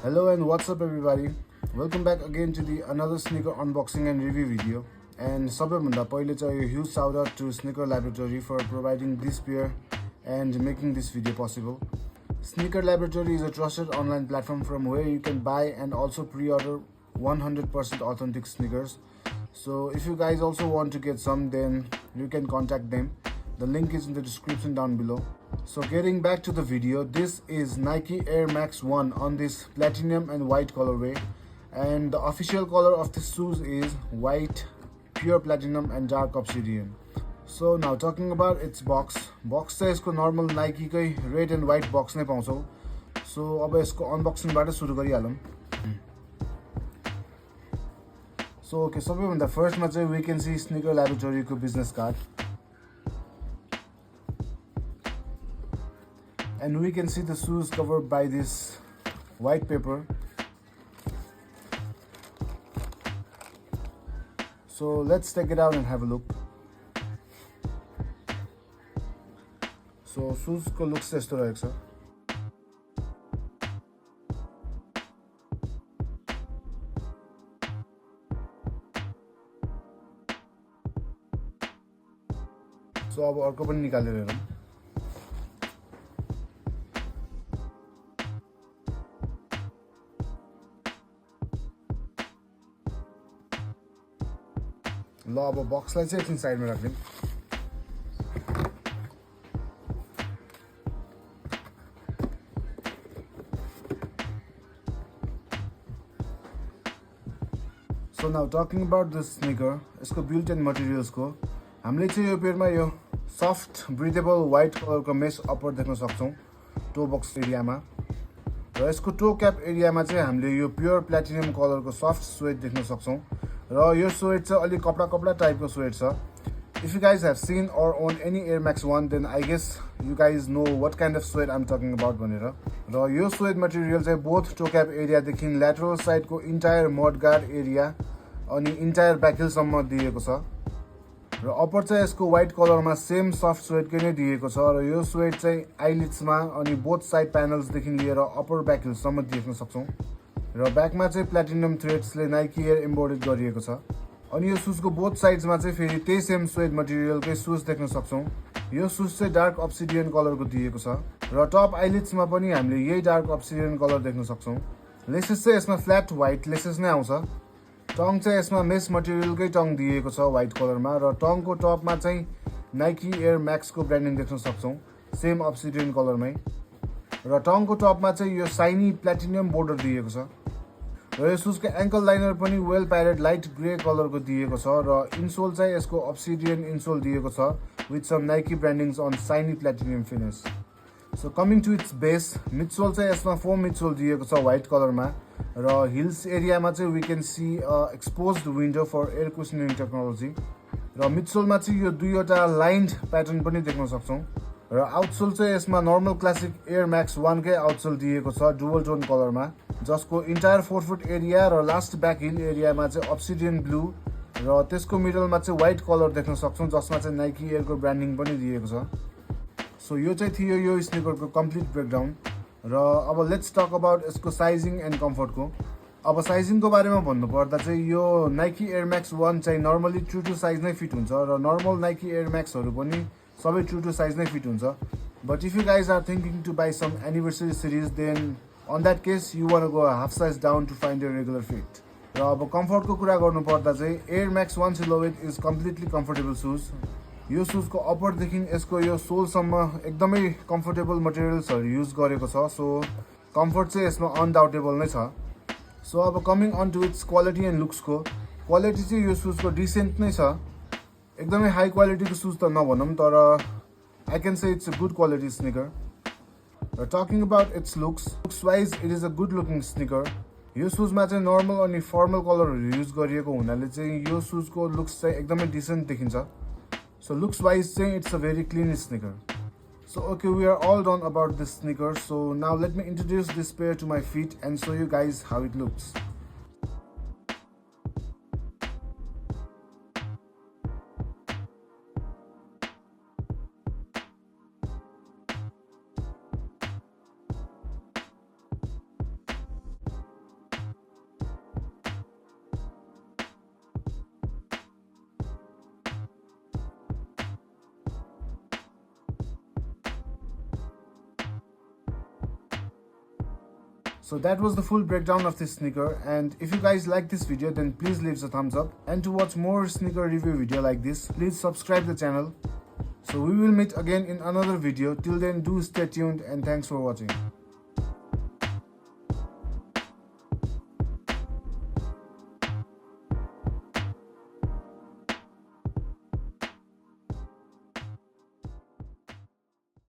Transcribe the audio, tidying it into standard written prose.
Hello and what's up everybody. Welcome back again to the another sneaker unboxing and review video. And सबैभन्दा पहिले चाहिँ a huge shout out to Sneaker Laboratory for providing this pair and making this video possible. Sneaker Laboratory is a trusted online platform from where you can buy and also pre-order 100% authentic sneakers. So if you guys also want to get some, then you can contact them. The link is in the description down below. So getting back to the video, this is Nike Air Max 1 on this platinum and white colorway, and the official color of the shoes is white, pure platinum and dark obsidian. So now talking about its box चाहिँ यसको normal Nike कै red and white box नै पाउँछौ. So अब यसको unboxing बाट सुरु गरिहालौं. So okay, सबैभन्दा first मा चाहिँ we can see Sneaker Laboratory को business card. And we can see the shoes covered by this white paper. So let's take it out and have a look. So shoes ko looks यस्तो रहेको छ. So अब अर्को पनि निकालेर हेरौँ. ल अब बक्सलाई चाहिँ एकछिन साइडमा राख्दिउँ. So now talking about this sneaker, यसको built in materials को हामीले चाहिँ यो पेयरमा यो soft breathable white color को mesh upper देख्न सक्छौं toe box एरियामा, र यसको toe cap एरियामा चाहिँ हामीले यो pure platinum color को soft suede देख्न सक्छौं. र यो suede चाहिँ अलि कपडा टाइप को suede छ. If you guys have seen or own any Air Max 1, then I guess you guys know what kind of suede I'm talking about भनेर. र यो suede material चाहिँ both toe cap area देखि lateral side को entire mudguard area अनि entire back heel सम्म दिएको छ. र अपर चाहिँ यसको white color मा same soft suede कै नै दिएको छ. र यो suede चाहिँ eyelids मा अनि both side panels देखि लिएर upper back heel सम्म देख्न सक्छौं. र ब्याक मा चाहिँ platinum threads ले Nike Air embodied गरिएको छ. अनि यो shoes को both sides मा चाहिँ फेरि त्यही same suede material कै shoes देख्न सक्छौं. यो shoes चाहिँ dark obsidian color को दिएको छ. र top eyelids मा पनि हामीले यही dark obsidian color देख्न सक्छौं. laces चाहिँ यसमा flat white laces नै आउँछ. टङ चाहिँ यसमा mesh material कै टङ दिएको छ white color मा, र टङ को top मा चाहिँ Nike Air Max को branding देख्न सक्छौं same obsidian color मै. र टङ को top मा चाहिँ यो shiny platinum border दिएको छ. र यो shoes को ankle liner पनि well padded light gray color को दिएको छ. र insole चाहिँ यसको obsidian insole दिएको छ with some Nike brandings on shiny platinum finish. So coming to its base, midsole चाहिँ यसमा foam midsole दिएको छ white color मा, र heels area मा चाहिँ we can see exposed window for air cushioning technology. र midsole मा चाहिँ यो दुईवटा lined pattern पनि देख्न सक्छौं. र outsole चाहिँ यसमा normal classic Air Max 1 कै outsole दिएको छ dual tone color मा, जसको entire forefoot area र last back heel area मा चाहिँ obsidian blue र त्यसको middle मा चाहिँ white color देख्न सक्छौं जसमा चाहिँ Nike Air को branding पनि दिएको छ. So यो चाहिँ थियो यो स्निकर को complete breakdown. र अब let's talk about यसको sizing and comfort को. अब साइजिङ को बारेमा भन्नु पर्दा चाहिँ यो Nike Air Max 1 चाहिँ normally true to size नै fit हुन्छ, र normal Nike Air Max हरू पनि सबै true to size नै fit हुन्छ. But if you guys are thinking to buy some anniversary series, then on that case you want to go a half size down to find your regular fit. र अब comfort को कुरा गर्नु पर्दा चाहिँ Air Max 1 silhouette is completely comfortable shoes. यो shoes को upper देखि यसको यो sole सम्म एकदमै comfortable materials हरु युज गरेको छ. So comfort चाहिँ यसमा undoubtable नै छ. So अब coming on to its quality and looks को quality चाहिँ यो shoes को decent नै छ. एकदमै high quality को shoes त नभनौं, तर I can say it's a good quality sneaker. Talking about its looks wise, it is a good looking sneaker. यो shoes मा चाहिँ normal अनि formal color हरु युज गरिएको हुनाले चाहिँ यो shoes को looks चाहिँ एकदमै decent देखिन्छ. So looks wise चाहिँ it's a very clean sneaker. So okay, we are all done about this sneaker. So now let me introduce this pair to my feet and show you guys how it looks. So that was the full breakdown of this sneaker, and if you guys like this video then please leave a thumbs up, and to watch more sneaker review video like this please subscribe the channel. So we will meet again in another video. Till then, do stay tuned and thanks for watching.